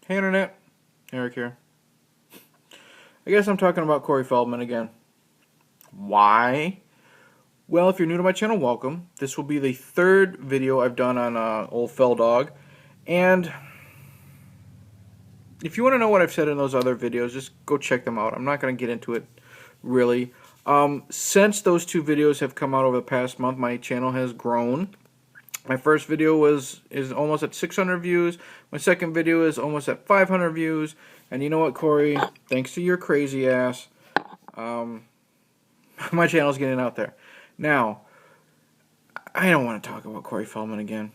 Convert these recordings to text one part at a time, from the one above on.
Hey Internet, Eric here. I guess I'm talking about Corey Feldman again. Why? Well, if you're new to my channel, welcome. This will be the third video I've done on old Feldog. And if you want to know what I've said in those other videos, just go check them out. I'm not going to get into it, really. Since those two videos have come out over the past month, my channel has grown. My first video is almost at 600 views. My second video is almost at 500 views. And you know what, Corey? Thanks to your crazy ass, my channel's getting out there. Now, I don't want to talk about Corey Feldman again.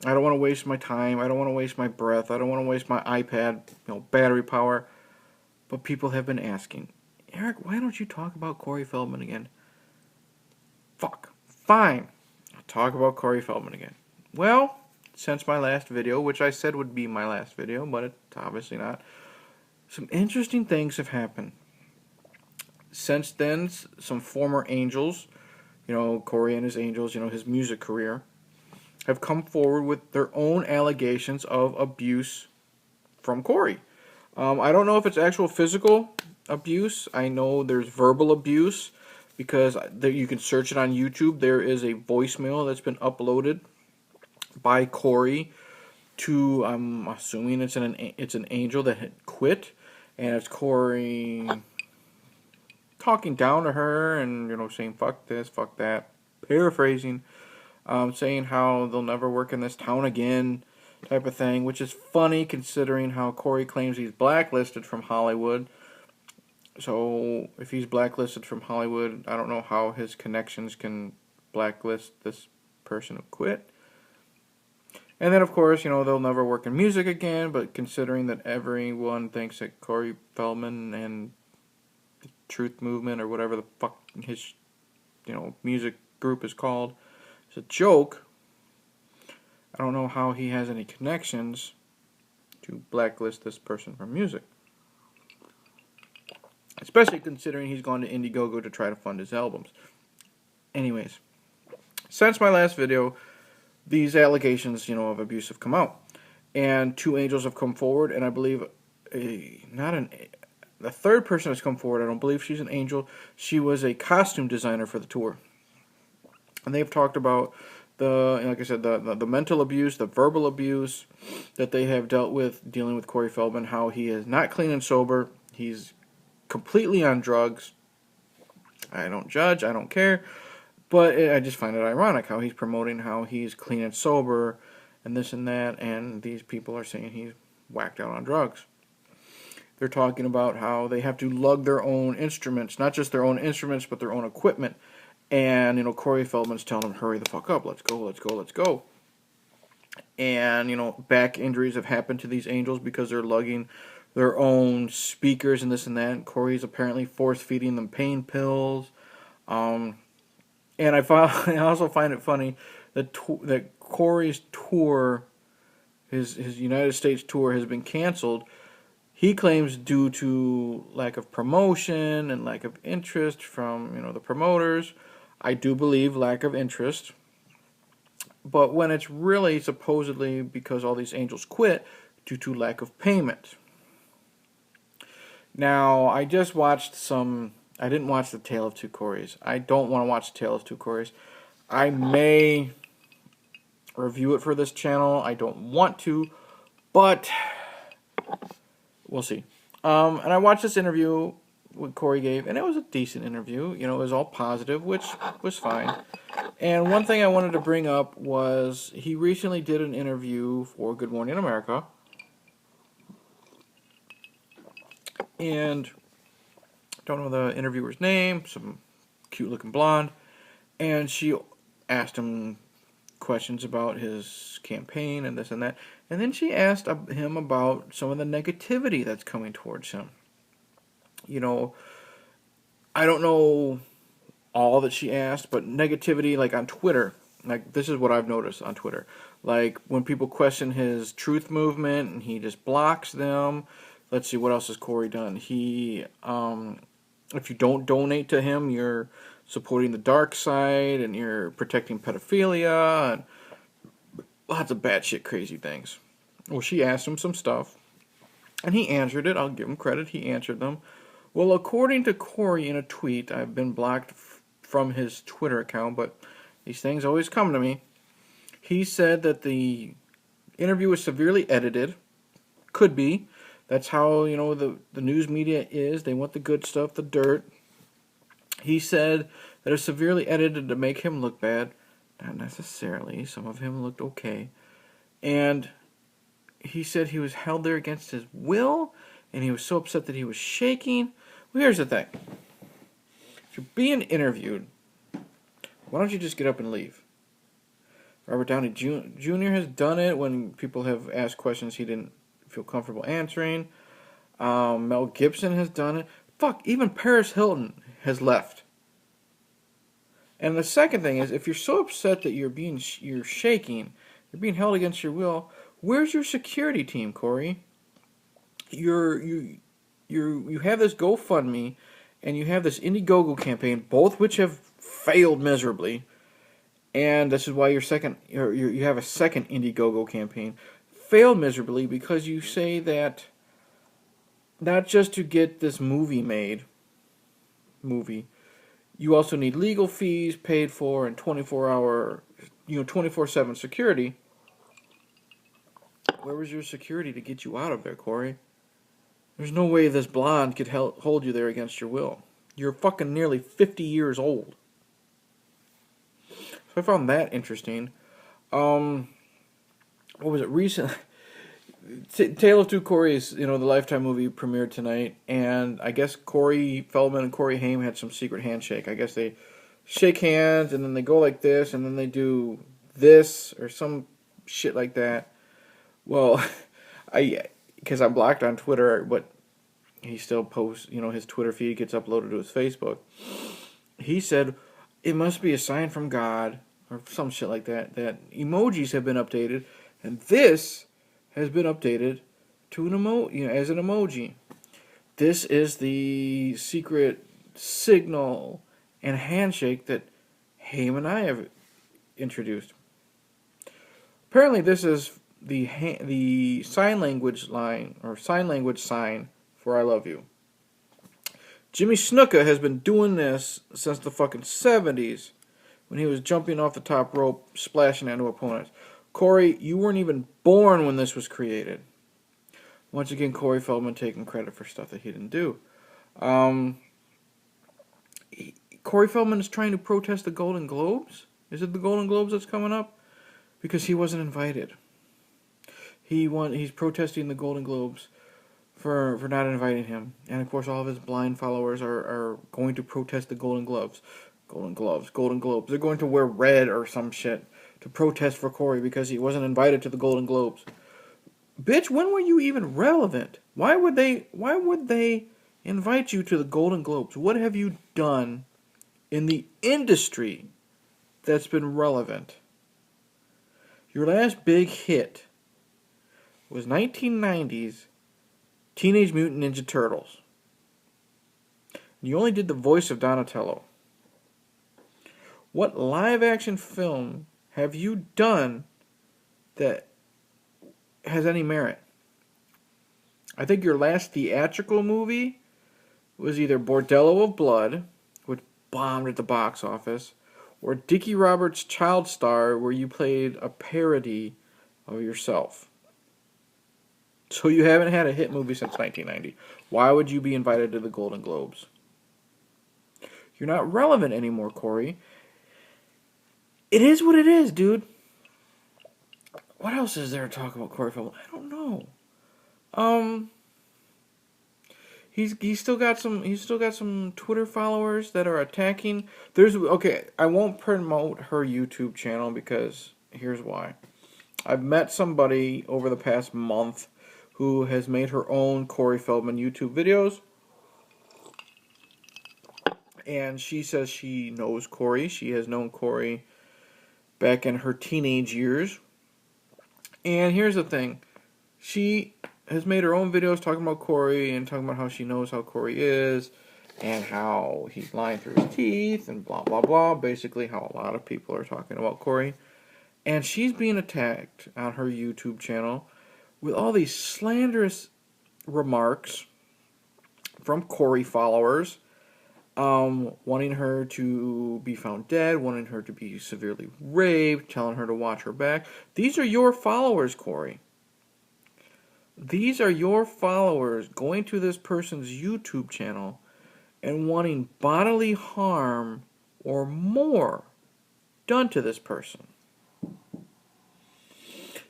I don't want to waste my time. I don't want to waste my breath. I don't want to waste my iPad, battery power. But people have been asking, Eric, why don't you talk about Corey Feldman again? Fuck. Fine. I'll talk about Corey Feldman again. Well, since my last video, which I said would be my last video, but it's obviously not, some interesting things have happened. Since then, some former Angels, Corey and his Angels, his music career, have come forward with their own allegations of abuse from Corey. I don't know if it's actual physical abuse. I know there's verbal abuse because you can search it on YouTube. There is a voicemail that's been uploaded by Corey to, I'm assuming it's an Angel that had quit, and it's Corey talking down to her and, saying, fuck this, fuck that, paraphrasing, saying how they'll never work in this town again, type of thing, which is funny considering how Corey claims he's blacklisted from Hollywood. So, if he's blacklisted from Hollywood, I don't know how his connections can blacklist this person who quit. And then, of course, they'll never work in music again, but considering that everyone thinks that Corey Feldman and Truth Movement or whatever the fuck his music group is called, it's a joke. I don't know how he has any connections to blacklist this person from music, especially considering he's gone to Indiegogo to try to fund his albums. Anyways, since my last video, these allegations of abuse have come out, and two Angels have come forward, and I believe the third person has come forward. I don't believe she's an Angel. She was a costume designer for the tour. And they've talked about like I said, the mental abuse, the verbal abuse that they have dealt with dealing with Corey Feldman, how he is not clean and sober. He's completely on drugs. I don't judge. I don't care. But I just find it ironic how he's promoting how he's clean and sober and this and that, and these people are saying he's whacked out on drugs. They're talking about how they have to lug their own instruments, not just their own instruments, but their own equipment. And, Corey Feldman's telling them, hurry the fuck up, let's go, let's go, let's go. And, back injuries have happened to these Angels because they're lugging their own speakers and this and that. And Corey's apparently force-feeding them pain pills. And I also find it funny that Corey's tour, his United States tour, has been canceled. He claims due to lack of promotion and lack of interest from, the promoters. I do believe lack of interest. But when it's really supposedly because all these Angels quit due to lack of payment. Now, I just watched I didn't watch The Tale of Two Coreys. I don't want to watch The Tale of Two Coreys. I may review it for this channel. I don't want to, but we'll see. And I watched this interview what Corey gave, and it was a decent interview. It was all positive, which was fine. And one thing I wanted to bring up was he recently did an interview for Good Morning America. And I don't know the interviewer's name, some cute-looking blonde. And she asked him questions about his campaign and this and that. And then she asked him about some of the negativity that's coming towards him. I don't know all that she asked, but negativity, like on Twitter, like this is what I've noticed on Twitter. Like when people question his Truth Movement and he just blocks them. Let's see, what else has Corey done? He, if you don't donate to him, you're supporting the dark side and you're protecting pedophilia and lots of batshit crazy things. Well, she asked him some stuff, And he answered it. I'll give him credit. He answered them. Well, according to Corey in a tweet, I've been blocked from his Twitter account, but these things always come to me. He said that the interview was severely edited. Could be. That's how, the news media is. They want the good stuff, the dirt. He said that it was severely edited to make him look bad. Not necessarily. Some of him looked okay. And he said he was held there against his will, and he was so upset that he was shaking. Well, here's the thing. If you're being interviewed, why don't you just get up and leave? Robert Downey Jr. has done it when people have asked questions he didn't feel comfortable answering. Mel Gibson has done it. Fuck, even Paris Hilton has left. And the second thing is, if you're so upset that you're shaking, you're being held against your will, where's your security team, Corey? You have this GoFundMe, and you have this Indiegogo campaign, both which have failed miserably. And this is why you have a second Indiegogo campaign. Failed miserably because you say that not just to get this movie made, you also need legal fees paid for and 24/7 security. Where was your security to get you out of there, Corey? There's no way this blonde could hold you there against your will. You're fucking nearly 50 years old. So I found that interesting. What was it? Recently, Tale of Two Corys, the Lifetime movie premiered tonight, and I guess Corey Feldman and Corey Haim had some secret handshake. I guess they shake hands, and then they go like this, and then they do this, or some shit like that. Well, because I'm blocked on Twitter, but he still posts, his Twitter feed gets uploaded to his Facebook. He said, it must be a sign from God, or some shit like that, that emojis have been updated, and this has been updated to an as an emoji. This is the secret signal and handshake that Haim and I have introduced. Apparently, this is the sign language line, or sign language sign for I love you. Jimmy Snuka has been doing this since the fucking 70s, when he was jumping off the top rope, splashing into opponents. Corey, you weren't even born when this was created. Once again, Corey Feldman taking credit for stuff that he didn't do. Corey Feldman is trying to protest the Golden Globes. Is it the Golden Globes that's coming up? Because he wasn't invited. He's protesting the Golden Globes for not inviting him. And of course all of his blind followers are going to protest the Golden Globes. Golden Globes. They're going to wear red or some shit to protest for Corey because he wasn't invited to the Golden Globes. Bitch, when were you even relevant? Why would they invite you to the Golden Globes? What have you done in the industry that's been relevant? Your last big hit was 1990's Teenage Mutant Ninja Turtles. You only did the voice of Donatello. What live-action film have you done that has any merit? I think your last theatrical movie was either Bordello of Blood, which bombed at the box office, or Dickie Roberts' Child Star, where you played a parody of yourself. So you haven't had a hit movie since 1990. Why would you be invited to the Golden Globes? You're not relevant anymore, Corey. It is what it is, dude. What else is there to talk about Corey Feldman? I don't know. He's still got some Twitter followers that are attacking. I won't promote her YouTube channel because here's why. I've met somebody over the past month who has made her own Corey Feldman YouTube videos. And she says she knows Corey. She has known Corey back in her teenage years. And here's the thing. She has made her own videos talking about Corey and talking about how she knows how Corey is and how he's lying through his teeth and blah, blah, blah. Basically how a lot of people are talking about Corey. And she's being attacked on her YouTube channel with all these slanderous remarks from Corey followers, wanting her to be found dead, wanting her to be severely raped, telling her to watch her back. These are your followers, Corey. These are your followers going to this person's YouTube channel and wanting bodily harm or more done to this person.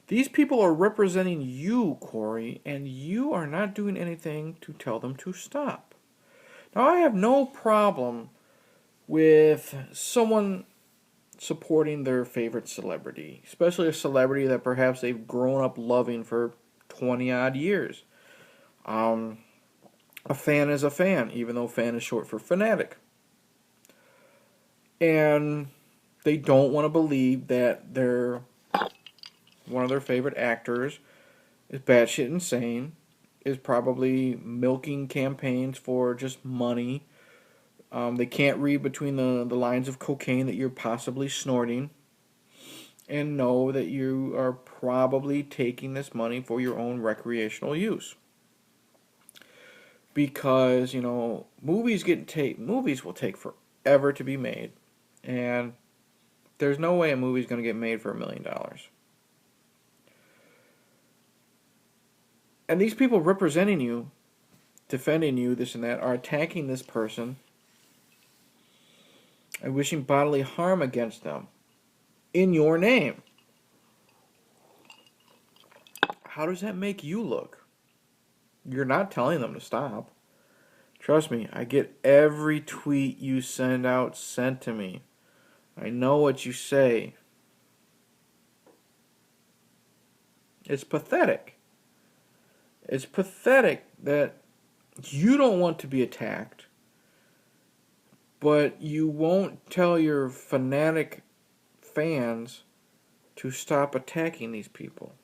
These people are representing you, Corey, and you are not doing anything to tell them to stop. Now, I have no problem with someone supporting their favorite celebrity, especially a celebrity that perhaps they've grown up loving for 20-odd years. A fan is a fan, even though fan is short for fanatic. And they don't want to believe that one of their favorite actors is batshit insane, is probably milking campaigns for just money. They can't read between the lines of cocaine that you're possibly snorting, and know that you are probably taking this money for your own recreational use. Because, movies will take forever to be made, and there's no way a movie's going to get made for $1 million. And these people representing you, defending you, this and that, are attacking this person and wishing bodily harm against them in your name. How does that make you look? You're not telling them to stop. Trust me, I get every tweet you send out sent to me. I know what you say. It's pathetic. It's pathetic that you don't want to be attacked, but you won't tell your fanatic fans to stop attacking these people.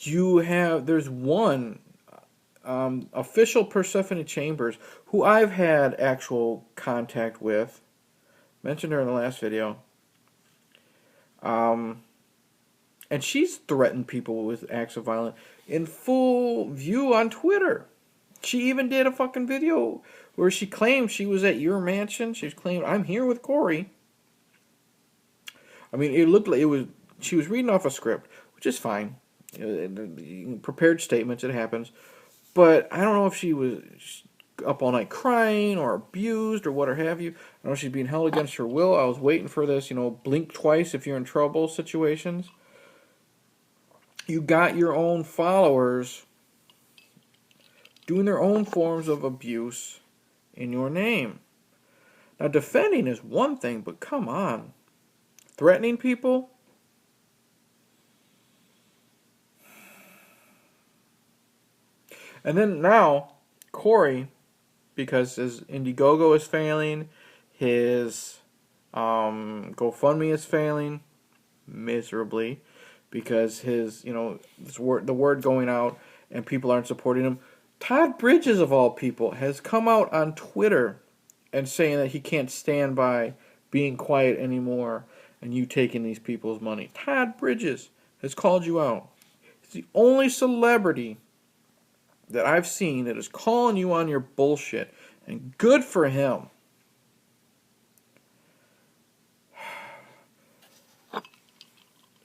There's one official Persephone Chambers who I've had actual contact with. Mentioned her in the last video. And she's threatened people with acts of violence in full view on Twitter. She even did a fucking video where she claimed she was at your mansion. She's claimed, I'm here with Corey. I mean, it looked like she was reading off a script, which is fine. Prepared statements, it happens. But I don't know if she was up all night crying or abused or what or have you. I know she's being held against her will. I was waiting for this, blink twice if you're in trouble situations. You got your own followers doing their own forms of abuse in your name. Now, defending is one thing, but come on. Threatening people? And then now, Corey, because his Indiegogo is failing, his GoFundMe is failing miserably, because his, the word going out and people aren't supporting him. Todd Bridges, of all people, has come out on Twitter and saying that he can't stand by being quiet anymore and you taking these people's money. Todd Bridges has called you out. He's the only celebrity that I've seen that is calling you on your bullshit, and good for him.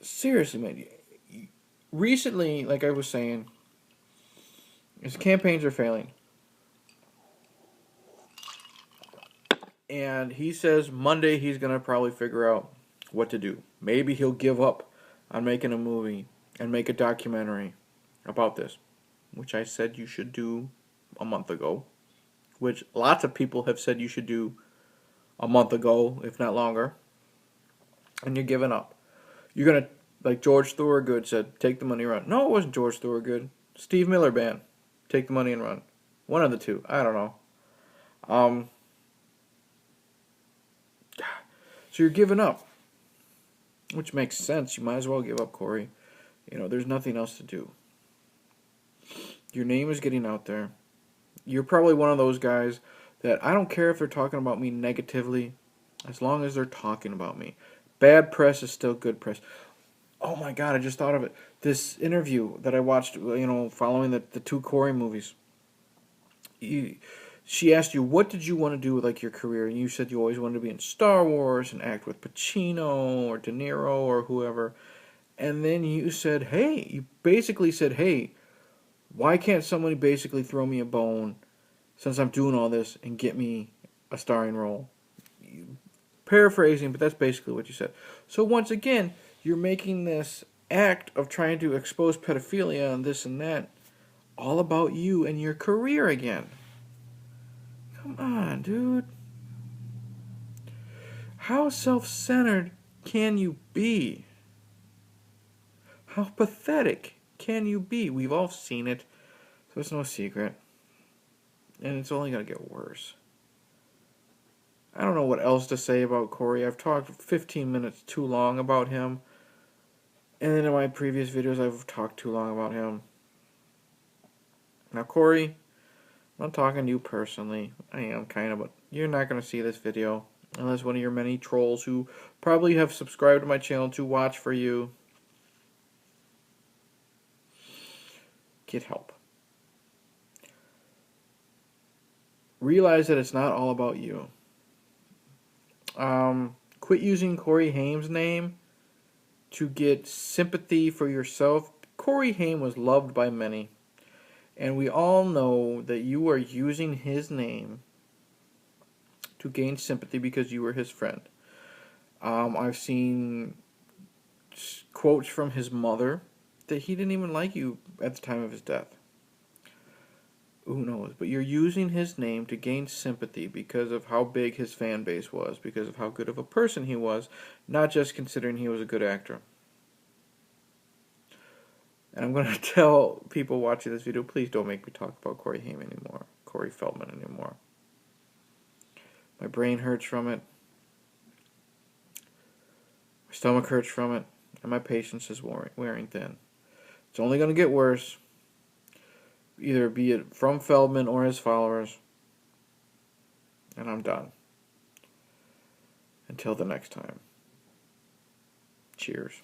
Seriously, man. Recently, like I was saying, his campaigns are failing. And he says Monday he's going to probably figure out what to do. Maybe he'll give up on making a movie and make a documentary about this, which I said you should do a month ago, which lots of people have said you should do a month ago, if not longer, and you're giving up. You're going to, like George Thorogood said, take the money and run. No, it wasn't George Thorogood. Steve Miller Band. Take the money and run. One of the two. I don't know. So you're giving up, which makes sense. You might as well give up, Corey. There's nothing else to do. Your name is getting out there. You're probably one of those guys that I don't care if they're talking about me negatively, as long as they're talking about me. Bad press is still good press. Oh my God, I just thought of it. This interview that I watched, following the two Corey movies. You, she asked you, what did you want to do with like your career? And you said you always wanted to be in Star Wars and act with Pacino or De Niro or whoever. And then you said, hey, you basically said, hey, why can't somebody basically throw me a bone since I'm doing all this and get me a starring role? Paraphrasing, but that's basically what you said. So once again, you're making this act of trying to expose pedophilia and this and that all about you and your career again. Come on, dude. How self-centered can you be? How pathetic can you be? We've all seen it, so it's no secret. And it's only going to get worse. I don't know what else to say about Corey. I've talked 15 minutes too long about him. And then in my previous videos, I've talked too long about him. Now, Corey, I'm not talking to you personally. I am kind of, but you're not going to see this video unless one of your many trolls who probably have subscribed to my channel to watch for you get help. Realize that it's not all about you. Quit using Corey Haim's name to get sympathy for yourself. Corey Haim was loved by many. And we all know that you are using his name to gain sympathy because you were his friend. I've seen quotes from his mother that he didn't even like you at the time of his death. Who knows? But you're using his name to gain sympathy because of how big his fan base was, because of how good of a person he was, not just considering he was a good actor. And I'm going to tell people watching this video, please don't make me talk about Corey Haim anymore, Corey Feldman anymore. My brain hurts from it. My stomach hurts from it. And my patience is wearing thin. It's only going to get worse. Either be it from Feldman or his followers. And I'm done. Until the next time. Cheers.